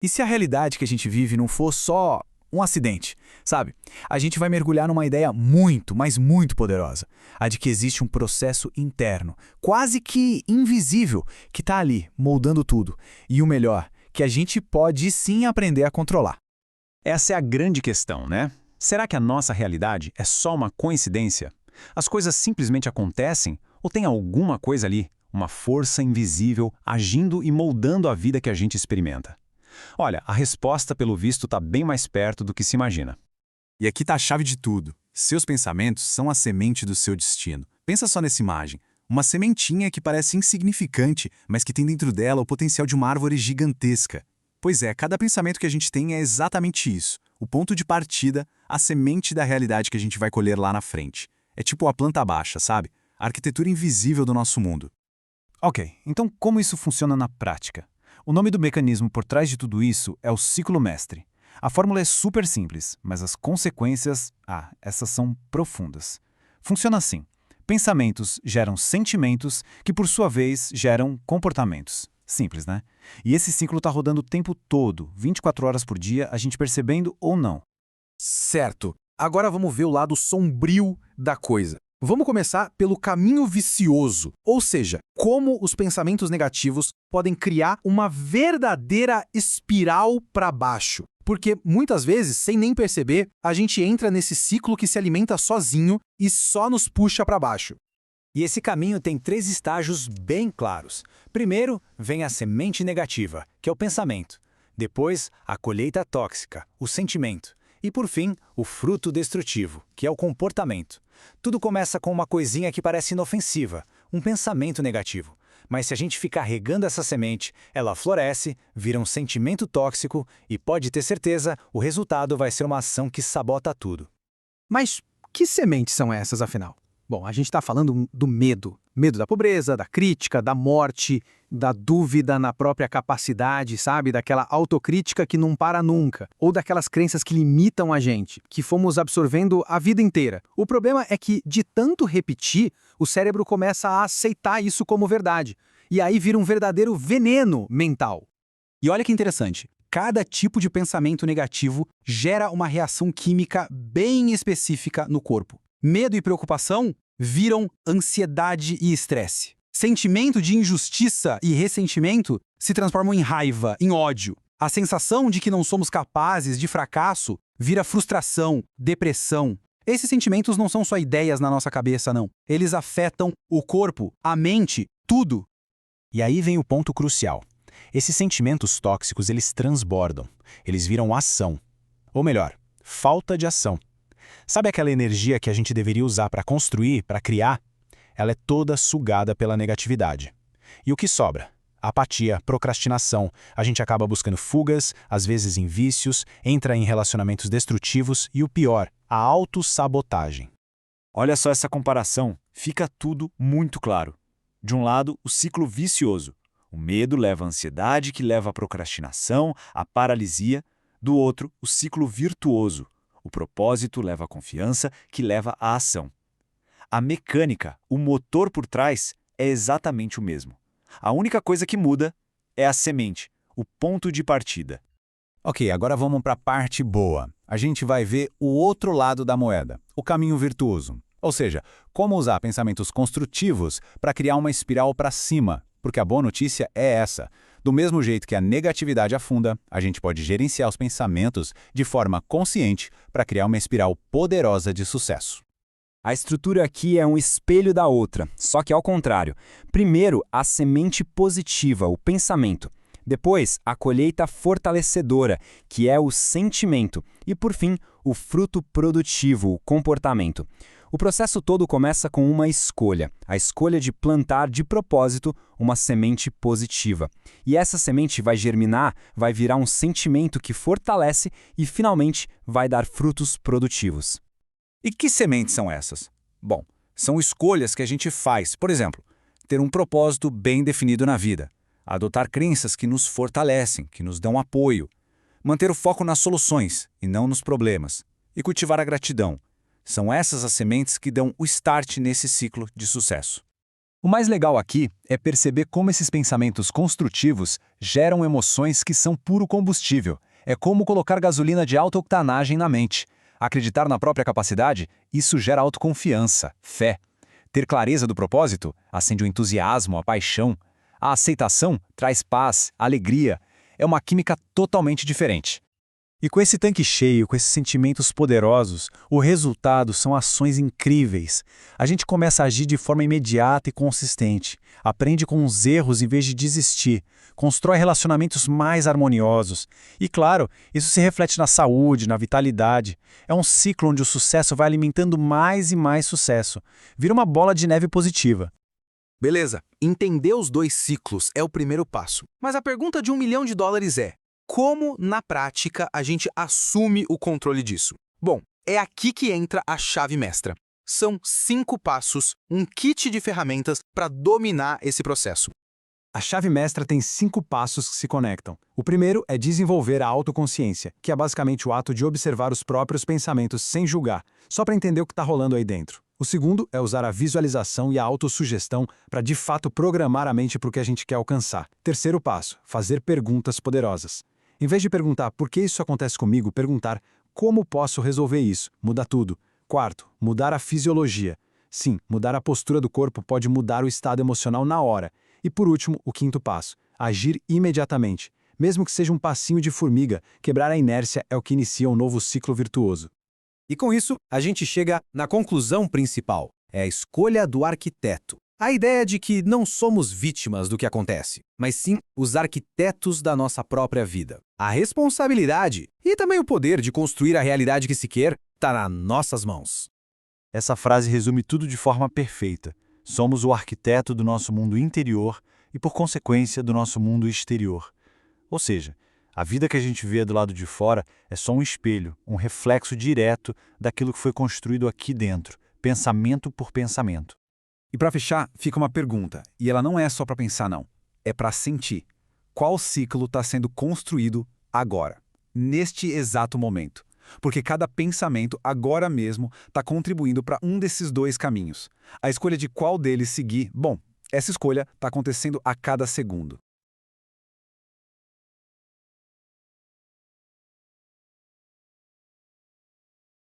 E se a realidade que a gente vive não for só um acidente, sabe? A gente vai mergulhar numa ideia muito, mas muito poderosa. A de que existe um processo interno, quase que invisível, que está ali, moldando tudo. E o melhor, que a gente pode sim aprender a controlar. Essa é a grande questão, né? Será que a nossa realidade é só uma coincidência? As coisas simplesmente acontecem ou tem alguma coisa ali, uma força invisível agindo e moldando a vida que a gente experimenta? Olha, a resposta, pelo visto, está bem mais perto do que se imagina. E aqui está a chave de tudo. Seus pensamentos são a semente do seu destino. Pensa só nessa imagem. Uma sementinha que parece insignificante, mas que tem dentro dela o potencial de uma árvore gigantesca. Pois é, cada pensamento que a gente tem é exatamente isso. O ponto de partida, a semente da realidade que a gente vai colher lá na frente. É tipo a planta baixa, sabe? A arquitetura invisível do nosso mundo. Ok, então como isso funciona na prática? O nome do mecanismo por trás de tudo isso é o ciclo mestre. A fórmula é super simples, mas as consequências, essas são profundas. Funciona assim. Pensamentos geram sentimentos que, por sua vez, geram comportamentos. Simples, né? E esse ciclo está rodando o tempo todo, 24 horas por dia, a gente percebendo ou não. Certo. Agora vamos ver o lado sombrio da coisa. Vamos começar pelo caminho vicioso, ou seja, como os pensamentos negativos podem criar uma verdadeira espiral para baixo. Porque muitas vezes, sem nem perceber, a gente entra nesse ciclo que se alimenta sozinho e só nos puxa para baixo. E esse caminho tem 3 estágios bem claros. Primeiro, vem a semente negativa, que é o pensamento. Depois, a colheita tóxica, o sentimento. E, por fim, o fruto destrutivo, que é o comportamento. Tudo começa com uma coisinha que parece inofensiva, um pensamento negativo. Mas se a gente ficar regando essa semente, ela floresce, vira um sentimento tóxico e pode ter certeza, o resultado vai ser uma ação que sabota tudo. Mas que sementes são essas, afinal? Bom, a gente está falando do medo. Medo da pobreza, da crítica, da morte, da dúvida na própria capacidade, sabe? Daquela autocrítica que não para nunca. Ou daquelas crenças que limitam a gente, que fomos absorvendo a vida inteira. O problema é que, de tanto repetir, o cérebro começa a aceitar isso como verdade. E aí vira um verdadeiro veneno mental. E olha que interessante. Cada tipo de pensamento negativo gera uma reação química bem específica no corpo. Medo e preocupação viram ansiedade e estresse. Sentimento de injustiça e ressentimento se transformam em raiva, em ódio. A sensação de que não somos capazes, de fracasso, vira frustração, depressão. Esses sentimentos não são só ideias na nossa cabeça, não. Eles afetam o corpo, a mente, tudo. E aí vem o ponto crucial. Esses sentimentos tóxicos, eles transbordam. Eles viram ação. Ou melhor, falta de ação. Sabe aquela energia que a gente deveria usar para construir, para criar? Ela é toda sugada pela negatividade. E o que sobra? Apatia, procrastinação. A gente acaba buscando fugas, às vezes em vícios, entra em relacionamentos destrutivos e o pior, a autossabotagem. Olha só essa comparação, fica tudo muito claro. De um lado, o ciclo vicioso. O medo leva à ansiedade, que leva à procrastinação, à paralisia. Do outro, o ciclo virtuoso. O propósito leva à confiança, que leva à ação. A mecânica, o motor por trás, é exatamente o mesmo. A única coisa que muda é a semente, o ponto de partida. Ok, agora vamos para a parte boa. A gente vai ver o outro lado da moeda, o caminho virtuoso. Ou seja, como usar pensamentos construtivos para criar uma espiral para cima. Porque a boa notícia é essa. Do mesmo jeito que a negatividade afunda, a gente pode gerenciar os pensamentos de forma consciente para criar uma espiral poderosa de sucesso. A estrutura aqui é um espelho da outra, só que ao contrário. Primeiro, a semente positiva, o pensamento. Depois, a colheita fortalecedora, que é o sentimento. E, por fim, o fruto produtivo, o comportamento. O processo todo começa com uma escolha, a escolha de plantar de propósito uma semente positiva. E essa semente vai germinar, vai virar um sentimento que fortalece e, finalmente, vai dar frutos produtivos. E que sementes são essas? Bom, são escolhas que a gente faz, por exemplo, ter um propósito bem definido na vida, adotar crenças que nos fortalecem, que nos dão apoio, manter o foco nas soluções e não nos problemas, e cultivar a gratidão. São essas as sementes que dão o start nesse ciclo de sucesso. O mais legal aqui é perceber como esses pensamentos construtivos geram emoções que são puro combustível. É como colocar gasolina de alta octanagem na mente. Acreditar na própria capacidade, isso gera autoconfiança, fé. Ter clareza do propósito acende o entusiasmo, a paixão. A aceitação traz paz, alegria. É uma química totalmente diferente. E com esse tanque cheio, com esses sentimentos poderosos, o resultado são ações incríveis. A gente começa a agir de forma imediata e consistente, aprende com os erros em vez de desistir, constrói relacionamentos mais harmoniosos. E claro, isso se reflete na saúde, na vitalidade. É um ciclo onde o sucesso vai alimentando mais e mais sucesso. Vira uma bola de neve positiva. Beleza, entender os dois ciclos é o primeiro passo. Mas a pergunta de $1 milhão é: como, na prática, a gente assume o controle disso? Bom, é aqui que entra a chave mestra. São 5 passos, um kit de ferramentas para dominar esse processo. A chave mestra tem 5 passos que se conectam. O primeiro é desenvolver a autoconsciência, que é basicamente o ato de observar os próprios pensamentos sem julgar, só para entender o que está rolando aí dentro. O segundo é usar a visualização e a autossugestão para de fato programar a mente para o que a gente quer alcançar. Terceiro passo, fazer perguntas poderosas. Em vez de perguntar por que isso acontece comigo, perguntar como posso resolver isso, muda tudo. Quarto, mudar a fisiologia. Sim, mudar a postura do corpo pode mudar o estado emocional na hora. E por último, o quinto passo, agir imediatamente. Mesmo que seja um passinho de formiga, quebrar a inércia é o que inicia um novo ciclo virtuoso. E com isso, a gente chega na conclusão principal. É a escolha do arquiteto. A ideia de que não somos vítimas do que acontece, mas sim os arquitetos da nossa própria vida. A responsabilidade e também o poder de construir a realidade que se quer está nas nossas mãos. Essa frase resume tudo de forma perfeita. Somos o arquiteto do nosso mundo interior e, por consequência, do nosso mundo exterior. Ou seja, a vida que a gente vê do lado de fora é só um espelho, um reflexo direto daquilo que foi construído aqui dentro, pensamento por pensamento. E para fechar, fica uma pergunta, e ela não é só para pensar não, é para sentir. Qual ciclo está sendo construído agora, neste exato momento? Porque cada pensamento agora mesmo está contribuindo para um desses dois caminhos. A escolha de qual deles seguir, bom, essa escolha está acontecendo a cada segundo.